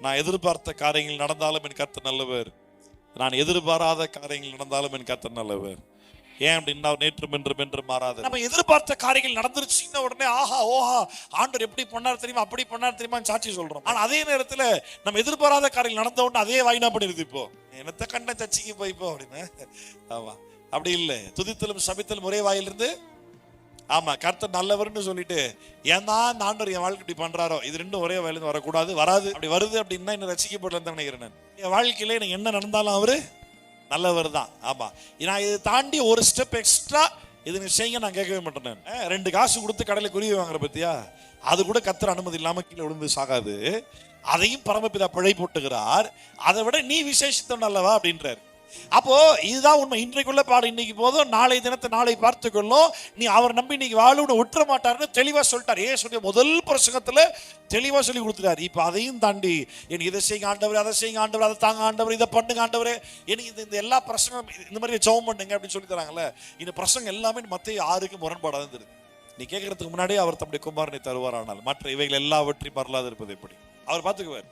நான் எதிர்பார்த்த காரியங்கள் நடந்தாலும் என் கர்த்தர் நல்லவர், நான் எதிர்பாராத காரியங்கள் நடந்தாலும் என் கர்த்தர் நல்லவர். ஏன் அப்படின்னா நேற்றும் என்றும் மாறாத. நம்ம எதிர்பார்த்த காரியங்கள் நடந்துருச்சுன்னா உடனே ஆஹா ஓஹா ஆண்டவர் எப்படி பண்ணார் தெரியுமா, அப்படி பண்ணார் தெரியுமா சாட்சி சொல்றோம். ஆனா அதே நேரத்துல நம்ம எதிர்பாராத காரியங்கள் நடந்த உடனே அதே வாய்னா பண்ணிருது. இப்போ என்னத்த கண்ட சர்ச்சைக்கு போய்ப்போ அப்படின்னு. ஆமா, அப்படி இல்லை. துதித்தலும் சபித்தலும் ஒரே வாயிலிருந்து. ஆமா, கர்த்தர் நல்லவர்னு சொல்லிட்டு ஏன் தான் ஆண்டவர் என் வாழ்க்கை இப்படி பண்றாரோ, இது ரெண்டும் ஒரே வாயிலிருந்து வரக்கூடாது. வராது. அப்படி வருது அப்படின்னா இன்னும் ரசிக்கப்படலன்னு நினைக்கிறேன் நான். என் வாழ்க்கையில எனக்கு என்ன நடந்தாலும் அவரு நல்லவர் தான். ஆமா, நான் இதை தாண்டி ஒரு ஸ்டெப் எக்ஸ்ட்ரா இது நீ செய்ய நான் கேட்கவே மாட்டேன். 2 காசு கொடுத்து கடையில் குருவி வாங்குற பத்தியா, அது கூட கர்த்தர் அனுமதி இல்லாம கீழே விழுந்து சாகாது. அதையும் பரமபிதா பிழை போட்டுகிறார். அதை விட நீ விசேஷித்தம் நல்லவா அப்படின்றார். அப்போ இதுதான் உண்மை. இன்றைக்குள்ள பாடு இன்னைக்கு போதும், நாளை தினத்தை நாளை பார்த்துக்கொள்ளும். நீ அவர் நம்பி இன்னைக்கு வாழுன்னு விட்டுற மாட்டாருன்னு தெளிவா சொல்லிட்டார். ஏன் சொல்லி முதல் பிரசங்கத்துல தெளிவா சொல்லி கொடுத்துட்டார். இப்ப அதையும் தாண்டி என் இதை செய்யுங்க ஆண்டவர், அதை செய்யுங்க ஆண்டவர், அதை தாங்க ஆண்டவர், இதை பண்ணுங்க ஆண்டவர், எனக்கு இந்த எல்லா பிரசங்கம் இந்த மாதிரி ஜெபம் பண்ணுங்க அப்படின்னு சொல்லி தராங்கல்ல. இந்த பிரசங்கம் எல்லாமே மத்திய 6க்கு முரண்பாடாக இருந்தது. நீ கேட்கறதுக்கு முன்னாடியே அவர் தம்முடைய குமாரனை தருவார். ஆனால் மற்ற இவைகள் எல்லாவற்றையும் மறலாது இருப்பது எப்படி அவர் பார்த்துக்குவார்.